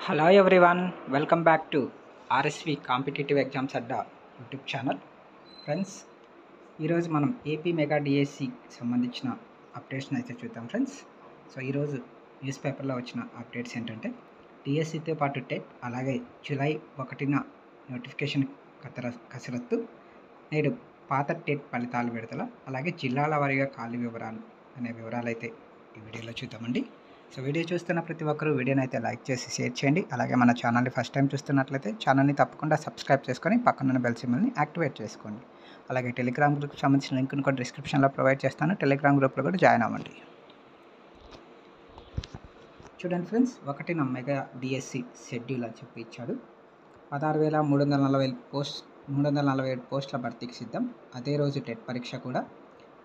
Hello everyone, welcome back to RSV competitive exams Adda YouTube channel. Friends, ఈరోజు మనం AP mega డిఎస్సికి సంబంధించిన అప్డేట్స్ని అయితే చూద్దాం ఫ్రెండ్స్. సో ఈరోజు న్యూస్ పేపర్లో వచ్చిన అప్డేట్స్ ఏంటంటే డిఎస్సితో పాటు టెట్, అలాగే జూలై 1న నోటిఫికేషన్ కసరత్తు, నేడు పాత టెట్ ఫలితాలు విడుదల, అలాగే జిల్లాల వారీగా ఖాళీ వివరాలు అనే వివరాలు అయితే ఈ వీడియోలో చూద్దామండి. సో వీడియో చూస్తున్న ప్రతి ఒక్కరూ వీడియోని అయితే లైక్ చేసి షేర్ చేయండి. అలాగే మన ఛానల్ని ఫస్ట్ టైం చూస్తున్నట్లయితే ఛానల్ని తప్పకుండా సబ్స్క్రైబ్ చేసుకొని పక్కనున్న బెల్ సింబల్ని యాక్టివేట్ చేసుకోండి. అలాగే టెలిగ్రామ్ గ్రూప్కి సంబంధించిన లింక్ను కూడా డిస్క్రిప్షన్లో ప్రొవైడ్ చేస్తాను. టెలిగ్రామ్ గ్రూప్లో కూడా జాయిన్ అవ్వండి. చూడండి ఫ్రెండ్స్, 1న మెగా డిఎస్సి షెడ్యూల్ అని చెప్పి ఇచ్చాడు. 16,347 పోస్టుల భర్తీకి సిద్ధం. అదే రోజు టెట్ పరీక్ష కూడా.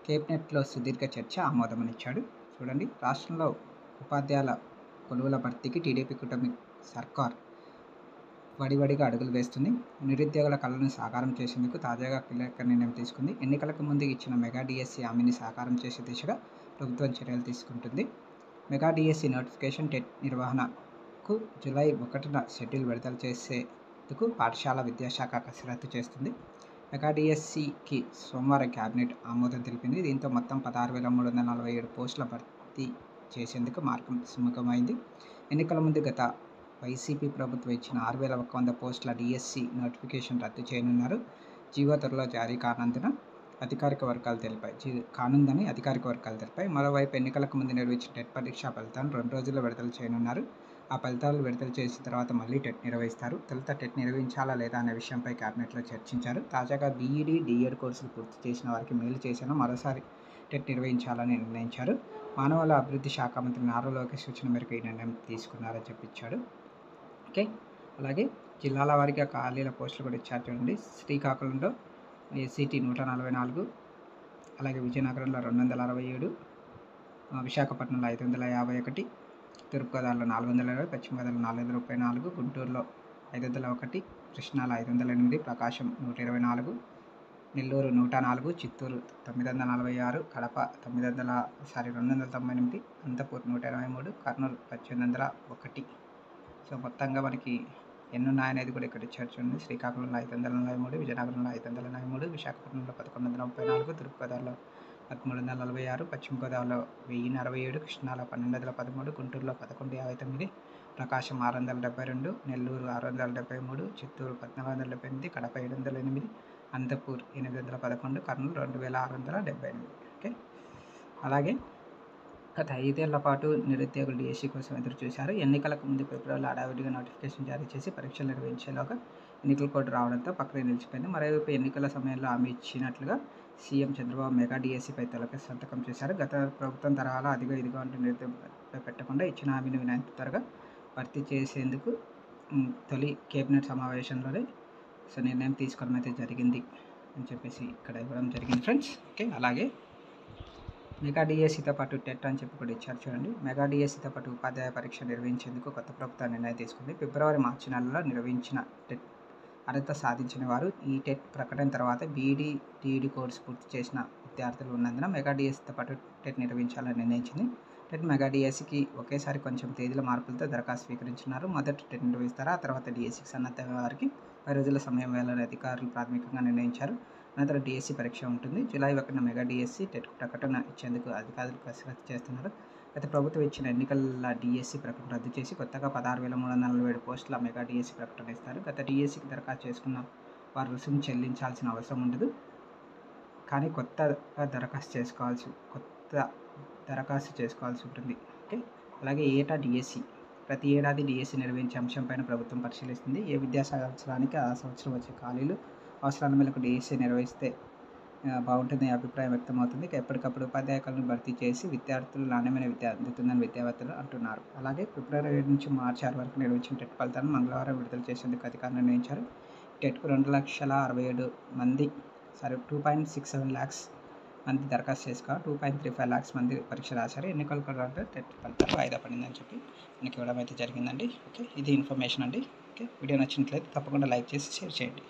కేబినెట్లో సుదీర్ఘ చర్చ, ఆమోదమని ఇచ్చాడు. చూడండి, రాష్ట్రంలో ఉపాధ్యాయుల కొలువుల భర్తీకి టీడీపీ కూటమి సర్కార్ వడివడిగా అడుగులు వేస్తుంది. నిరుద్యోగుల కళలను సాకారం చేసేందుకు తాజాగా కీలక నిర్ణయం తీసుకుంది. ఎన్నికలకు ముందు ఇచ్చిన మెగా డిఎస్సి హామీని సాకారం చేసే దిశగా ప్రభుత్వం చర్యలు తీసుకుంటుంది. మెగా డిఎస్సి నోటిఫికేషన్, టెట్ నిర్వహణకు జూలై 1న షెడ్యూల్ విడుదల చేసేందుకు పాఠశాల విద్యాశాఖ కసరత్తు చేస్తుంది. మెగా డిఎస్సికి సోమవారం కేబినెట్ ఆమోదం తెలిపింది. దీంతో మొత్తం 16,347 పోస్టుల భర్తీ చేసేందుకు మార్గం సుముఖమైంది. ఎన్నికల ముందు గత వైసీపీ ప్రభుత్వం ఇచ్చిన 6,100 పోస్టుల డిఎస్సి నోటిఫికేషన్ రద్దు చేయనున్నారు. జీవో త్వరలో జారీ కానుందని అధికారిక వర్గాలు తెలిపాయి. మరోవైపు ఎన్నికలకు ముందు నిర్వహించిన టెట్ పరీక్ష ఫలితాలను 2 రోజుల్లో విడుదల చేయనున్నారు. ఆ ఫలితాలు విడుదల చేసిన తర్వాత మళ్ళీ టెట్ నిర్వహిస్తారు. తొలుత టెట్ నిర్వహించాలా లేదా అనే విషయంపై కేబినెట్లో చర్చించారు. తాజాగా బీఈడీ, డిఎడ్ కోర్సులు పూర్తి చేసిన వారికి మేలు చేసేలా మరోసారి టెట్ నిర్వహించాలని నిర్ణయించారు. మానవుల అభివృద్ధి శాఖ మంత్రి నారా లోకేష్ సూచన మేరకు ఈ నిర్ణయం తీసుకున్నారని చెప్పించాడు. ఓకే, అలాగే జిల్లాల వారీగా ఖాళీల పోస్టులు కూడా ఇచ్చారు. చూడండి, శ్రీకాకుళంలో ఎస్సీటీ 144, అలాగే విజయనగరంలో 267, విశాఖపట్నంలో 551, తూర్పుగోదావరిలో 420, పశ్చిమ గోదావరిలో 434, గుంటూరులో 501, కృష్ణాలో 508, ప్రకాశం 124, నెల్లూరు 104, చిత్తూరు 946, కడప 298, అనంతపూర్ 123, కర్నూలు 1801. సో మొత్తంగా మనకి ఎన్ని ఉన్నాయనేది కూడా ఇక్కడ ఇచ్చారు. చూడండి, శ్రీకాకుళంలో 543, విజయనగరంలో 543, విశాఖపట్నంలో 1144, తూర్పుగోదావరిలో 1346, పశ్చిమ గోదావరిలో 1067, కృష్ణాలో 1213, గుంటూరులో 1159, ప్రకాశం 672, నెల్లూరు 673, చిత్తూరు 1478, కడప 708, అనంతపూర్ 811, కర్నూలు 2678. ఓకే, అలాగే గత 5 ఏళ్ల పాటు నిరుద్యోగులు డిఎస్సి కోసం ఎదురు చూశారు. ఎన్నికలకు ముందు ఫిబ్రవరిలో హడావిడిగా నోటిఫికేషన్ జారీ చేసి పరీక్షలు నిర్వహించేలోగా ఎన్నికల కోడ్ రావడంతో పక్కనే నిలిచిపోయింది. మరోవైపు ఎన్నికల సమయంలో హామీ ఇచ్చినట్లుగా సీఎం చంద్రబాబు మెగా డిఎస్సిపై తొలక సంతకం చేశారు. గత ప్రభుత్వం తరహాలో అదిగో ఇదిగో అంటూ నిరుద్యోగంపై పెట్టకుండా ఇచ్చిన హామీని వినంత త్వరగా భర్తీ చేసేందుకు తొలి కేబినెట్ సమావేశంలోనే నిర్ణయం తీసుకోవడం అయితే జరిగింది అని చెప్పేసి ఇక్కడ ఇవ్వడం జరిగింది ఫ్రెండ్స్. ఓకే, అలాగే మెగా డిఎస్సితో పాటు టెట్ అని చెప్పి కూడా ఇచ్చారు. చూడండి, మెగా డిఎస్సితో పాటు ఉపాధ్యాయ పరీక్ష నిర్వహించేందుకు కొత్త ప్రభుత్వం నిర్ణయం తీసుకుంది. ఫిబ్రవరి, మార్చి నెలలో నిర్వహించిన టెట్ అర్హత సాధించిన వారు ఈ టెట్ ప్రకటన తర్వాత బీఈడీ, టీఈడీ కోర్సు పూర్తి చేసిన విద్యార్థులు ఉన్నందున మెగా డిఎస్సితో పాటు టెట్ నిర్వహించాలని నిర్ణయించింది. టెట్, మెగా డిఎస్సికి ఒకేసారి కొంచెం తేదీల మార్పులతో దరఖాస్తు స్వీకరించున్నారు. మొదట టెట్ నిర్వహిస్తారు, ఆ తర్వాత డిఎస్సికి సన్నద్ధమైన వారికి 10 రోజుల సమయం వేయాలని అధికారులు ప్రాథమికంగా నిర్ణయించారు. అనంతరం డిఎస్సి పరీక్ష ఉంటుంది. జూలై 1న మెగా డిఎస్సి, టెట్ ప్రకటన ఇచ్చేందుకు అధికారులు కసరత్తు చేస్తున్నారు. గత ప్రభుత్వం ఇచ్చిన ఎన్నికల డిఎస్సి ప్రకటన రద్దు చేసి కొత్తగా 16,347 పోస్టుల మెగా డిఎస్సి ప్రకటన ఇస్తారు. గత డిఎస్సికి దరఖాస్తు చేసుకున్న వారు రుసుము చెల్లించాల్సిన అవసరం ఉండదు, కానీ కొత్త దరఖాస్తు చేసుకోవాల్సి ఉంటుంది. ఓకే, అలాగే ఏటా డిఎస్సి, ప్రతి ఏడాది డిఎస్సి నిర్వహించే అంశంపైన ప్రభుత్వం పరిశీలిస్తుంది. ఏ విద్యా సంవత్సరానికి ఆ సంవత్సరం వచ్చే ఖాళీలు, అవసరాల మేరకు డిఎస్సి నిర్వహిస్తే బాగుంటుందని అభిప్రాయం వ్యక్తమవుతుంది. ఎప్పటికప్పుడు ఉపాధ్యాయులను భర్తీ చేసి విద్యార్థులు నాణ్యమైన విద్య అందుతుందని విద్యావేత్తలు అంటున్నారు. అలాగే ఫిబ్రవరి 7 నుంచి మార్చి 6 వరకు నిర్వహించిన టెట్ ఫలితాలను మంగళవారం విడుదల చేసేందుకు అధికారులు నిర్ణయించారు. టెట్కు 2,67 lakhs మంది దరఖాస్తు చేసుకోవాలి. 2.35 lakhs మంది పరీక్ష రాశారు. ఎన్నికల కూడా టెట్ ఫలితాలు వాయిదా పడిందని చెప్పి మనకి ఇవ్వడం అయితే జరిగిందండి. ఓకే, ఇది ఇన్ఫర్మేషన్ అండి. ఓకే, వీడియో నచ్చినట్లయితే తప్పకుండా లైక్ చేసి షేర్ చేయండి.